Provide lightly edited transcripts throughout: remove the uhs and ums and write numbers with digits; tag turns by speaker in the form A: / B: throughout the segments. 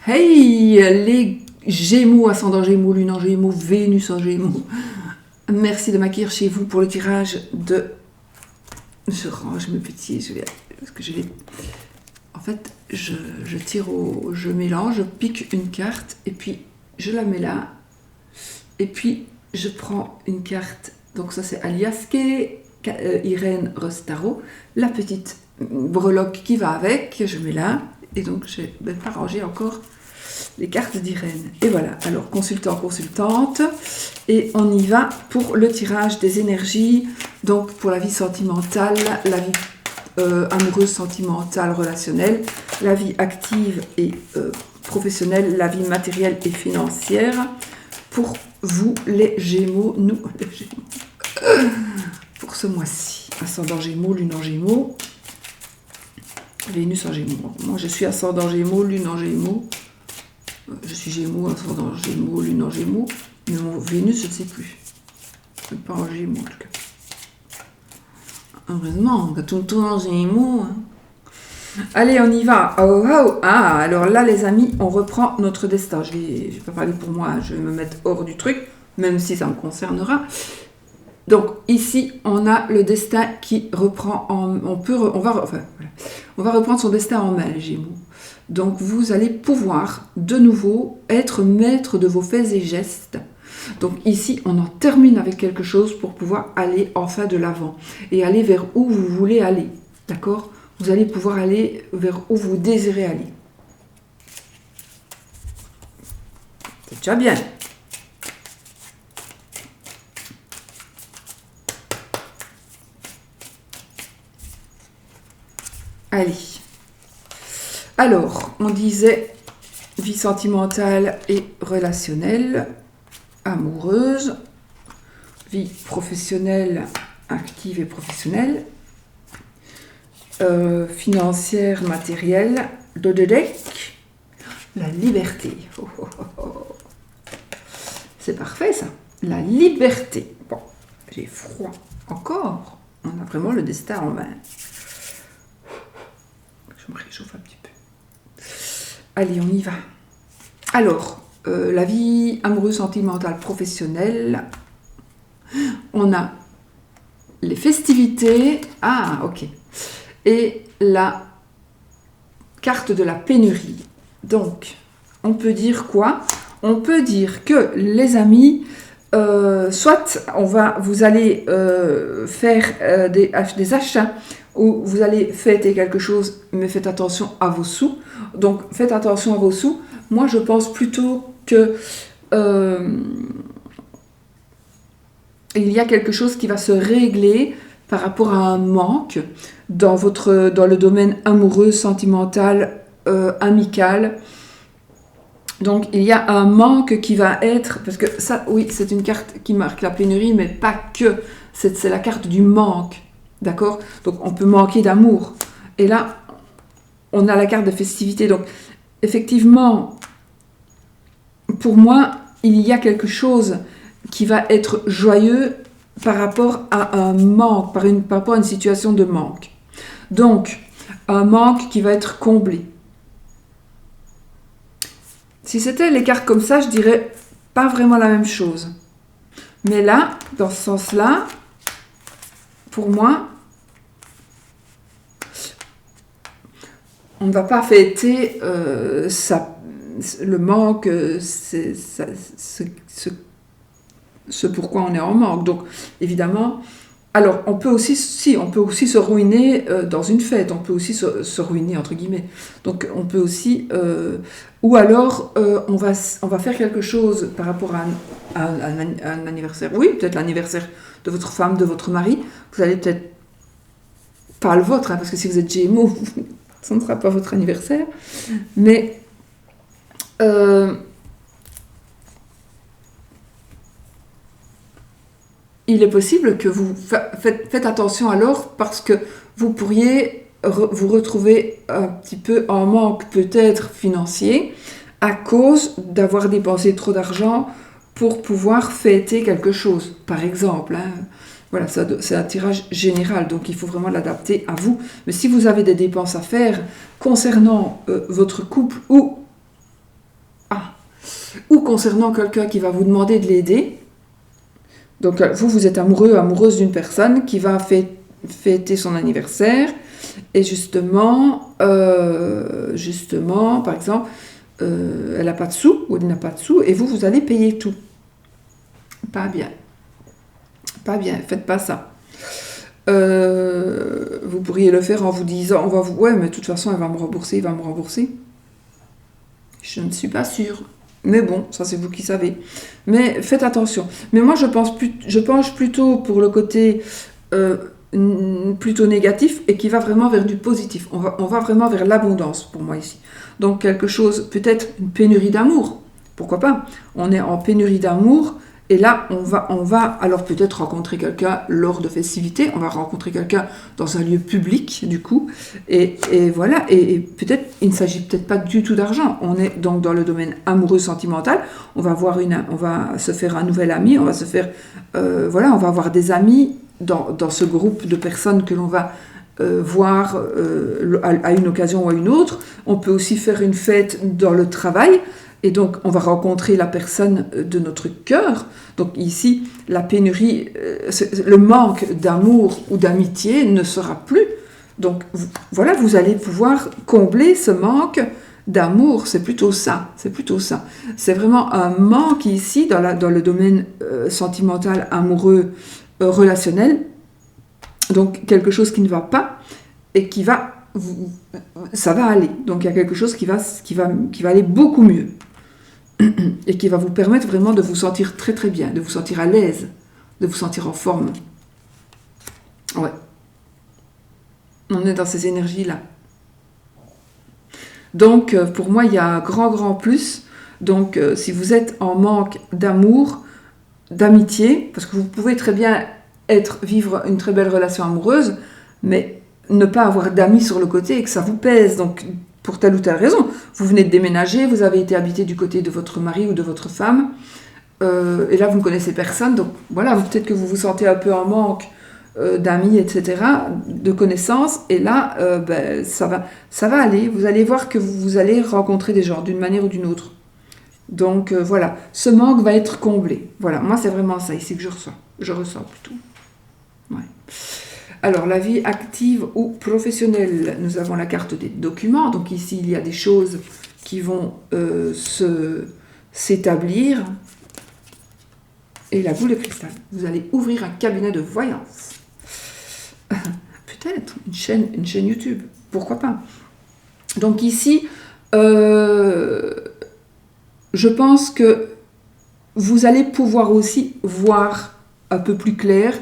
A: Hey, les Gémeaux, ascendant Gémeaux, lune en Gémeaux, Vénus en Gémeaux. Merci de m'accueillir chez vous pour le tirage de... Je range mes petits, parce que je vais... En fait, je tire je mélange, je pique une carte et puis je la mets là. Et puis je prends une carte, donc ça c'est Aliaske, Irène Rostaro, la petite breloque qui va avec, je mets là. Et donc je vais même pas ranger encore les cartes d'Irène. Et voilà, alors consultant, consultante, et on y va pour le tirage des énergies, donc pour la vie sentimentale, la vie amoureuse, sentimentale, relationnelle, la vie active et professionnelle, la vie matérielle et financière, pour vous les Gémeaux, nous les Gémeaux, pour ce mois-ci. Ascendant Gémeaux, lune en Gémeaux, Vénus en Gémeaux. Moi je suis ascendant Gémeaux, lune en Gémeaux. Je suis Gémeaux, ascendant Gémeaux, lune en Gémeaux. Mais mon Vénus, je ne sais plus. C'est pas en Gémeaux en tout cas. Heureusement, quand on tourne en Gémeaux. Hein. Allez, on y va. Oh, oh. Ah, alors là, les amis, on reprend notre destin. Je vais pas parler pour moi, je vais me mettre hors du truc, même si ça me concernera. Donc ici, on a le destin qui reprend on va reprendre son destin en main, les Gémeaux. Donc vous allez pouvoir de nouveau être maître de vos faits et gestes. Donc ici, on en termine avec quelque chose pour pouvoir aller enfin de l'avant et aller vers où vous voulez aller. D'accord ? Vous allez pouvoir aller vers où vous désirez aller. C'est déjà bien. Allez. Alors, on disait vie sentimentale et relationnelle, amoureuse, vie professionnelle, active et professionnelle, financière, matérielle, deck, la liberté. Oh, oh, oh. C'est parfait ça, la liberté. Bon, j'ai froid encore. On a vraiment le destin en main. Je me réchauffe un petit peu. Allez, on y va. Alors, la vie amoureuse, sentimentale, professionnelle. On a les festivités. Ah, ok. Et la carte de la pénurie. Donc, on peut dire quoi ? On peut dire que, les amis, soit vous allez faire des achats où vous allez fêter quelque chose, mais faites attention à vos sous. Donc, faites attention à vos sous. Moi, je pense plutôt que il y a quelque chose qui va se régler par rapport à un manque dans le domaine amoureux, sentimental, amical. Donc, il y a un manque qui va être... Parce que ça, oui, c'est une carte qui marque la pénurie, mais pas que. C'est la carte du manque. D'accord ? Donc, on peut manquer d'amour. Et là, on a la carte de festivité. Donc, effectivement, pour moi, il y a quelque chose qui va être joyeux par rapport à un manque, par rapport à une situation de manque. Donc, un manque qui va être comblé. Si c'était les cartes comme ça, je dirais pas vraiment la même chose. Mais là, dans ce sens-là, pour moi, on ne va pas fêter le manque, ce pourquoi on est en manque. Donc, évidemment, alors on peut aussi se ruiner dans une fête, on peut aussi se ruiner entre guillemets. Donc, on peut aussi, ou alors on va faire quelque chose par rapport à un anniversaire. Oui, peut-être l'anniversaire de votre femme, de votre mari. Vous allez peut-être pas le vôtre, hein, parce que si vous êtes Gémeaux, ça ne sera pas votre anniversaire. Mais il est possible que vous faites attention alors, parce que vous pourriez vous retrouver un petit peu en manque peut-être financier à cause d'avoir dépensé trop d'argent pour pouvoir fêter quelque chose, par exemple. Hein. Voilà, c'est un tirage général, donc il faut vraiment l'adapter à vous. Mais si vous avez des dépenses à faire concernant votre couple ou concernant quelqu'un qui va vous demander de l'aider. Donc vous êtes amoureux, amoureuse d'une personne qui va fêter son anniversaire. Et justement, par exemple, elle n'a pas de sous, ou elle n'a pas de sous, et vous allez payer tout. Pas bien. Pas bien, faites pas ça. Vous pourriez le faire en vous disant, ouais, mais de toute façon, elle va me rembourser, il va me rembourser. Je ne suis pas sûre. Mais bon, ça c'est vous qui savez. Mais faites attention. Mais moi, je penche plutôt pour le côté plutôt négatif et qui va vraiment vers du positif. On va vraiment vers l'abondance pour moi ici. Donc quelque chose, peut-être une pénurie d'amour. Pourquoi pas? On est en pénurie d'amour. Et là, on va alors peut-être rencontrer quelqu'un lors de festivités, on va rencontrer quelqu'un dans un lieu public, du coup, et voilà, et peut-être, il ne s'agit peut-être pas du tout d'argent, on est donc dans le domaine amoureux sentimental, on va se faire un nouvel ami, on va se faire, on va avoir des amis dans ce groupe de personnes que l'on va voir à une occasion ou à une autre. On peut aussi faire une fête dans le travail. Et donc, on va rencontrer la personne de notre cœur. Donc ici, la pénurie, le manque d'amour ou d'amitié ne sera plus. Donc voilà, vous allez pouvoir combler ce manque d'amour. C'est plutôt ça. C'est vraiment un manque ici dans le domaine sentimental, amoureux, relationnel. Donc quelque chose qui ne va pas et qui va... ça va aller. Donc il y a quelque chose qui va aller beaucoup mieux. Et qui va vous permettre vraiment de vous sentir très très bien, de vous sentir à l'aise, de vous sentir en forme. Ouais. On est dans ces énergies-là. Donc, pour moi, il y a un grand plus. Donc, si vous êtes en manque d'amour, d'amitié, parce que vous pouvez très bien vivre une très belle relation amoureuse, mais ne pas avoir d'amis sur le côté et que ça vous pèse. Donc, pour telle ou telle raison. Vous venez de déménager, vous avez été habité du côté de votre mari ou de votre femme, et là vous ne connaissez personne, donc voilà, peut-être que vous vous sentez un peu en manque d'amis, etc., de connaissances, et là, ça va aller, vous allez voir que vous allez rencontrer des gens d'une manière ou d'une autre. Donc voilà, ce manque va être comblé. Voilà, moi c'est vraiment ça ici que je ressens plutôt. Ouais. Alors, la vie active ou professionnelle, nous avons la carte des documents. Donc ici, il y a des choses qui vont s'établir. Et la boule de cristal. Vous allez ouvrir un cabinet de voyance. Peut-être une chaîne YouTube. Pourquoi pas? Donc ici, je pense que vous allez pouvoir aussi voir un peu plus clair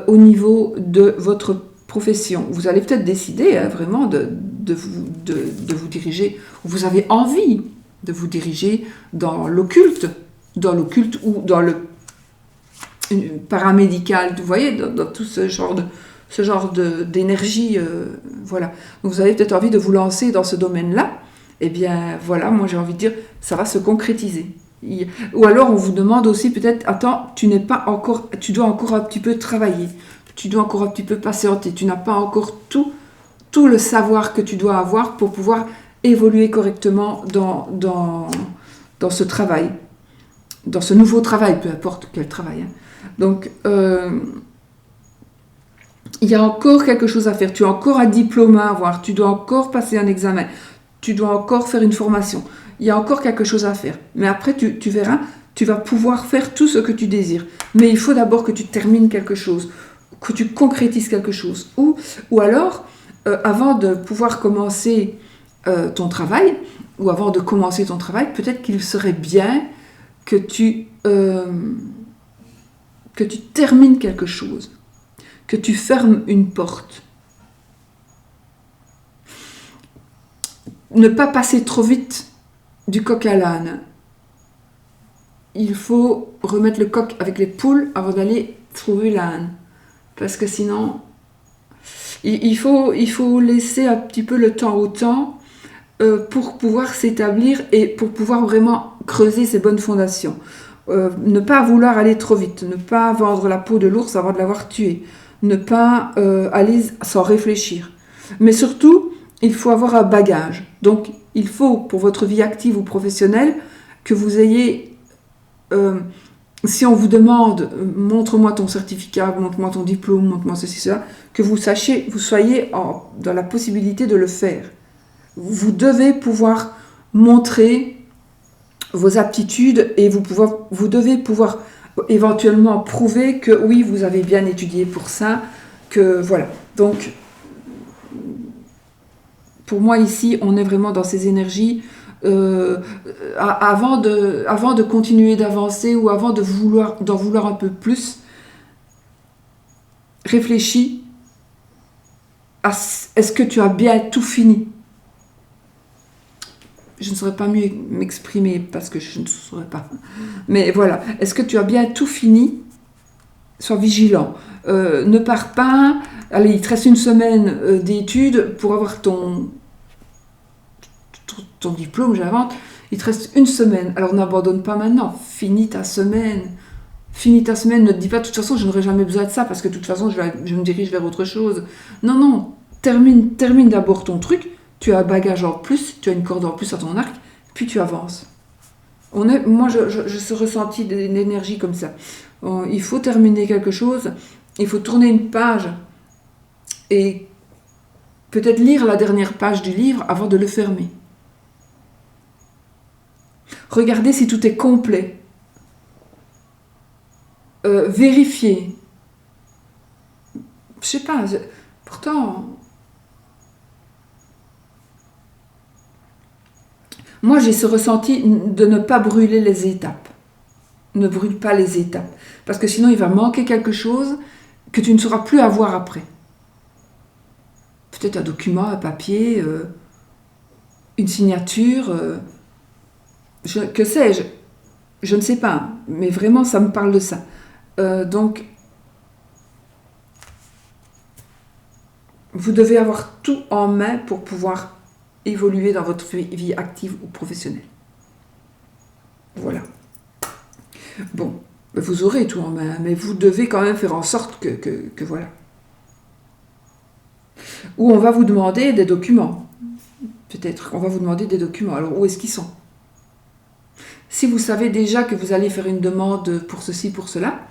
A: au niveau de votre profession. Vous allez peut-être décider vraiment de vous diriger, vous avez envie de vous diriger dans l'occulte ou dans le paramédical, vous voyez, dans tout ce genre d'énergie, voilà. Donc vous avez peut-être envie de vous lancer dans ce domaine-là. Eh bien, voilà, moi j'ai envie de dire, ça va se concrétiser. Ou alors on vous demande aussi peut-être, attends, tu dois encore un petit peu travailler, tu dois encore un petit peu patienter, tu n'as pas encore tout le savoir que tu dois avoir pour pouvoir évoluer correctement dans ce travail, dans ce nouveau travail, peu importe quel travail. Hein. Donc, il y a encore quelque chose à faire, tu as encore un diplôme à avoir, tu dois encore passer un examen, tu dois encore faire une formation. Il y a encore quelque chose à faire. Mais après, tu verras, tu vas pouvoir faire tout ce que tu désires. Mais il faut d'abord que tu termines quelque chose, que tu concrétises quelque chose. Ou alors, avant de pouvoir commencer ton travail, ou avant de commencer ton travail, peut-être qu'il serait bien que tu termines quelque chose, que tu fermes une porte. Ne pas passer trop vite du coq à l'âne. Il faut remettre le coq avec les poules avant d'aller trouver l'âne. Parce que sinon, il faut laisser un petit peu le temps au temps pour pouvoir s'établir et pour pouvoir vraiment creuser ses bonnes fondations. Ne pas vouloir aller trop vite, ne pas vendre la peau de l'ours avant de l'avoir tué, ne pas aller sans réfléchir. Mais surtout, il faut avoir un bagage. Donc, il faut, pour votre vie active ou professionnelle, que vous ayez si on vous demande, montre-moi ton certificat, montre-moi ton diplôme, montre-moi ceci, cela, que vous sachiez, vous soyez dans la possibilité de le faire. Vous devez pouvoir montrer vos aptitudes et vous devez pouvoir éventuellement prouver que oui, vous avez bien étudié pour ça, que voilà. Donc, pour moi ici, on est vraiment dans ces énergies. Avant de continuer d'avancer ou avant d'en vouloir un peu plus, réfléchis à est-ce que tu as bien tout fini. Je ne saurais pas mieux m'exprimer parce que je ne saurais pas. Mais voilà, est-ce que tu as bien tout fini? Sois vigilant. Ne pars pas. Allez, il te reste une semaine d'études pour avoir ton diplôme, j'invente. Il te reste une semaine. Alors n'abandonne pas maintenant. Finis ta semaine. Finis ta semaine. Ne te dis pas, de toute façon, je n'aurai jamais besoin de ça parce que de toute façon, je me dirige vers autre chose. Non, non. Termine d'abord ton truc. Tu as un bagage en plus, tu as une corde en plus à ton arc, puis tu avances. Moi, je suis ressenti d'énergie comme ça. Il faut terminer quelque chose, il faut tourner une page et peut-être lire la dernière page du livre avant de le fermer. Regardez si tout est complet. Vérifier. Je sais pas, pourtant... Moi, j'ai ce ressenti de ne pas brûler les étapes. Ne brûle pas les étapes. Parce que sinon, il va manquer quelque chose que tu ne sauras plus avoir après. Peut-être un document, un papier, une signature, que sais-je. Je ne sais pas. Mais vraiment, ça me parle de ça. Donc, vous devez avoir tout en main pour pouvoir évoluer dans votre vie active ou professionnelle. Voilà. Bon, vous aurez tout en main, mais vous devez quand même faire en sorte que voilà. Ou on va vous demander des documents. Peut-être qu'on va vous demander des documents. Alors, où est-ce qu'ils sont? Si vous savez déjà que vous allez faire une demande pour ceci, pour cela,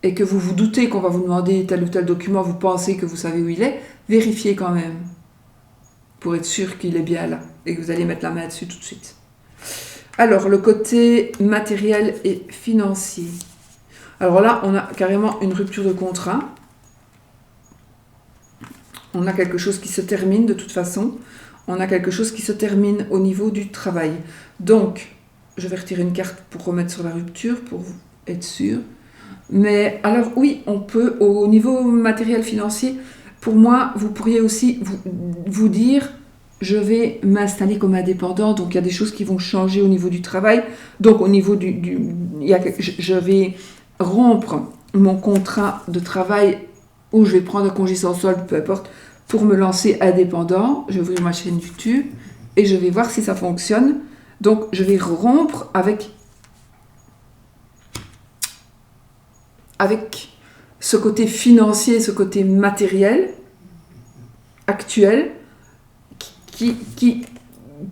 A: et que vous vous doutez qu'on va vous demander tel ou tel document, vous pensez que vous savez où il est, vérifiez quand même. Pour être sûr qu'il est bien là et que vous allez mettre la main dessus tout de suite. Alors, le côté matériel et financier. Alors là, on a carrément une rupture de contrat. On a quelque chose qui se termine de toute façon. On a quelque chose qui se termine au niveau du travail. Donc, je vais retirer une carte pour remettre sur la rupture, pour être sûr. Mais alors oui, on peut, au niveau matériel financier, pour moi, vous pourriez aussi vous dire, je vais m'installer comme indépendant, donc il y a des choses qui vont changer au niveau du travail. Donc au niveau je vais rompre mon contrat de travail ou je vais prendre un congé sans solde, peu importe, pour me lancer indépendant. Je vais ouvrir ma chaîne YouTube et je vais voir si ça fonctionne. Donc je vais rompre avec ce côté financier, ce côté matériel, actuel,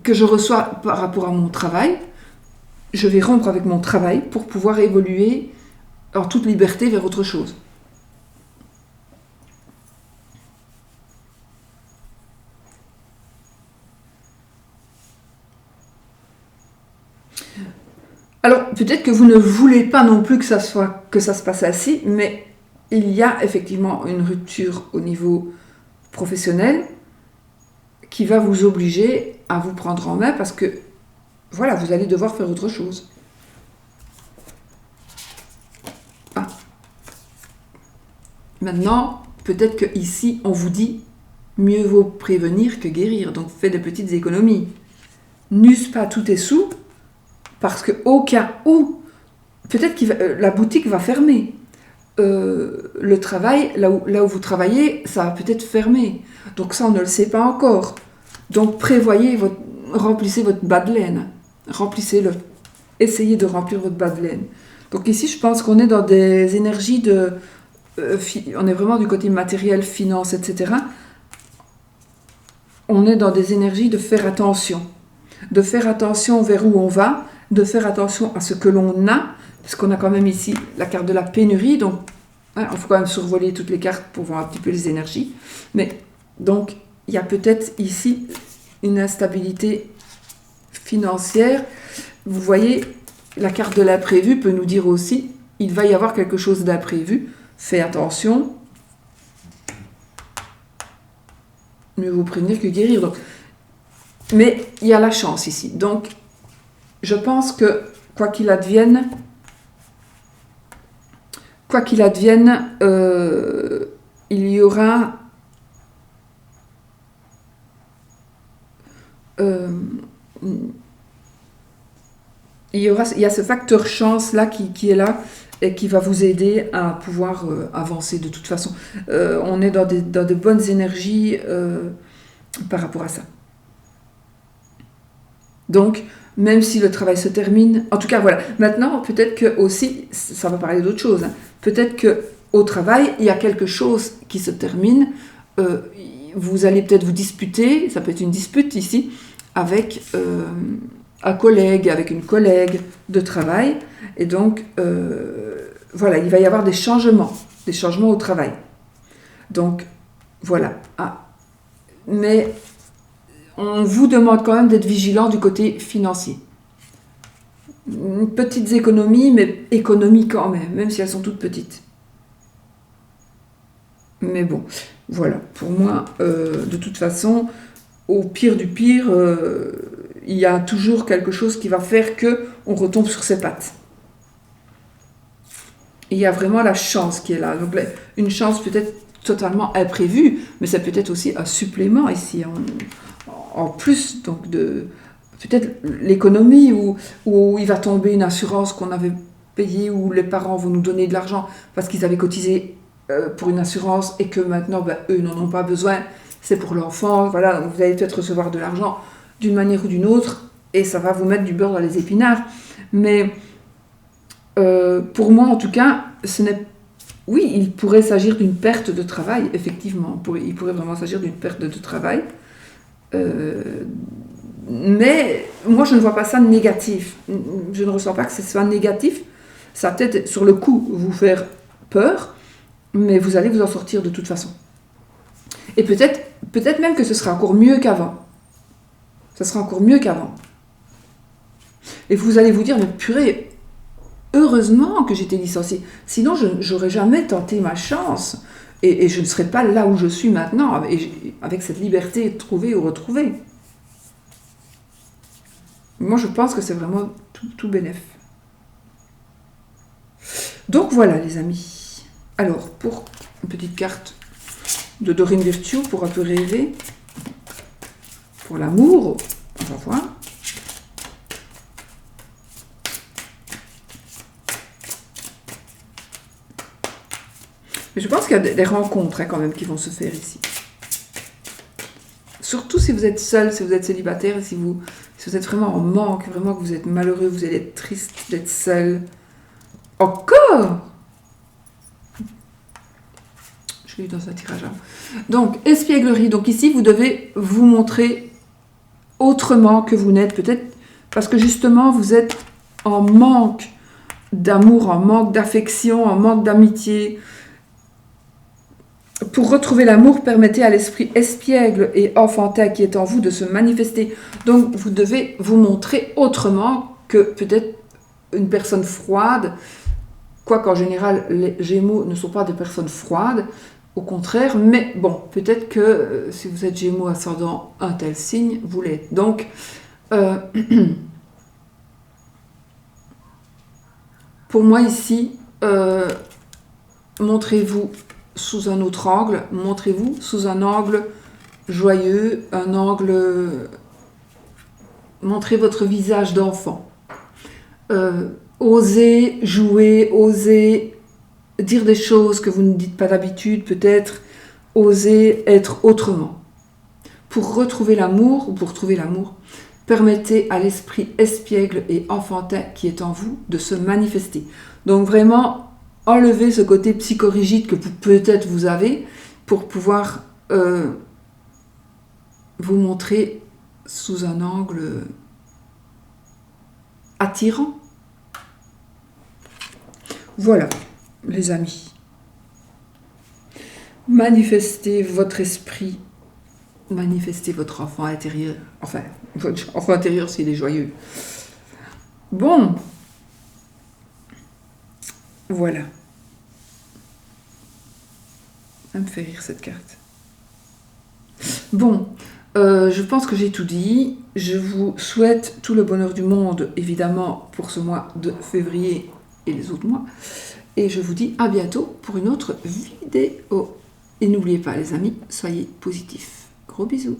A: que je reçois par rapport à mon travail. Je vais rompre avec mon travail pour pouvoir évoluer en toute liberté vers autre chose. Alors, peut-être que vous ne voulez pas non plus que ça se passe ainsi, mais il y a effectivement une rupture au niveau professionnel qui va vous obliger à vous prendre en main parce que, voilà, vous allez devoir faire autre chose. Ah. Maintenant, peut-être qu'ici, on vous dit mieux vaut prévenir que guérir, donc faites des petites économies. N'use pas tous tes sous, parce qu'au cas où, peut-être que la boutique va fermer. Le travail, là où vous travaillez, ça va peut-être fermer. Donc ça, on ne le sait pas encore. Donc remplissez votre bas de laine. Remplissez-le. Essayez de remplir votre bas de laine. Donc ici, je pense qu'on est dans des énergies on est vraiment du côté matériel, finance, etc. On est dans des énergies de faire attention. De faire attention vers où on va. de faire attention à ce que l'on a, parce qu'on a quand même ici la carte de la pénurie, donc il faut quand même survoler toutes les cartes pour voir un petit peu les énergies. Mais donc, il y a peut-être ici une instabilité financière. Vous voyez, la carte de l'imprévu peut nous dire aussi, il va y avoir quelque chose d'imprévu. Fais attention. Mieux vous prévenir que guérir. Donc, mais il y a la chance ici. Donc, je pense que, quoi qu'il advienne, il y aura il y a ce facteur chance là qui est là et qui va vous aider à pouvoir avancer de toute façon. On est dans de bonnes énergies par rapport à ça. Donc, même si le travail se termine, en tout cas voilà, maintenant peut-être que aussi, ça va parler d'autre chose, hein. Peut-être qu'au travail, il y a quelque chose qui se termine, vous allez peut-être vous disputer, ça peut être une dispute ici, avec un collègue, avec une collègue de travail, et donc voilà, il va y avoir des changements au travail. Donc voilà, mais on vous demande quand même d'être vigilant du côté financier. Petites économies, mais économies quand même si elles sont toutes petites. Mais bon, voilà, pour moi, de toute façon, au pire du pire, il y a toujours quelque chose qui va faire qu'on retombe sur ses pattes. Et il y a vraiment la chance qui est là. Donc une chance peut-être totalement imprévue, mais c'est peut-être aussi un supplément ici, en plus donc de peut-être l'économie où il va tomber une assurance qu'on avait payée, où les parents vont nous donner de l'argent parce qu'ils avaient cotisé pour une assurance et que maintenant eux n'en ont pas besoin, c'est pour l'enfant, voilà, donc vous allez peut-être recevoir de l'argent d'une manière ou d'une autre et ça va vous mettre du beurre dans les épinards. Mais pour moi en tout cas, oui, il pourrait s'agir d'une perte de travail, effectivement, il pourrait vraiment s'agir d'une perte de travail. Mais moi je ne vois pas ça négatif, je ne ressens pas que ce soit négatif, ça va peut-être sur le coup vous faire peur, mais vous allez vous en sortir de toute façon. Et peut-être même que ce sera encore mieux qu'avant. Ça sera encore mieux qu'avant. Et vous allez vous dire, mais purée, heureusement que j'étais licenciée, sinon je n'aurais jamais tenté ma chance et je ne serais pas là où je suis maintenant avec cette liberté trouvée ou retrouvée. Moi, je pense que c'est vraiment tout bénef. Donc voilà, les amis. Alors, pour une petite carte de Dorine Virtue, pour un peu rêver, pour l'amour, on va voir. Mais je pense qu'il y a des rencontres quand même qui vont se faire ici. Surtout si vous êtes seul, si vous êtes célibataire, si vous êtes vraiment en manque, vraiment que vous êtes malheureux, vous allez être triste d'être seul. Encore! Je l'ai eu dans un tirage. Donc, espièglerie. Donc ici, vous devez vous montrer autrement que vous n'êtes. Peut-être parce que justement, vous êtes en manque d'amour, en manque d'affection, en manque d'amitié. Pour retrouver l'amour, permettez à l'esprit espiègle et enfantin qui est en vous de se manifester. Donc, vous devez vous montrer autrement que peut-être une personne froide, quoiqu'en général, les Gémeaux ne sont pas des personnes froides, au contraire, mais bon, peut-être que si vous êtes Gémeaux ascendant un tel signe, vous l'êtes. Donc, pour moi ici, montrez-vous sous un autre angle, montrez-vous sous un angle joyeux, un angle... Montrez votre visage d'enfant. Osez jouer, osez dire des choses que vous ne dites pas d'habitude, peut-être. Osez être autrement. Pour retrouver l'amour, ou pour trouver l'amour, permettez à l'esprit espiègle et enfantin qui est en vous de se manifester. Donc vraiment... Enlevez ce côté psychorigide que peut-être vous avez pour pouvoir vous montrer sous un angle attirant. Voilà, les amis. Manifestez votre esprit, manifestez votre enfant intérieur. Enfin, votre enfant intérieur s'il est joyeux. Bon, voilà. Ça me fait rire cette carte. Bon, je pense que j'ai tout dit. Je vous souhaite tout le bonheur du monde, évidemment, pour ce mois de février et les autres mois. Et je vous dis à bientôt pour une autre vidéo. Et n'oubliez pas, les amis, soyez positifs. Gros bisous.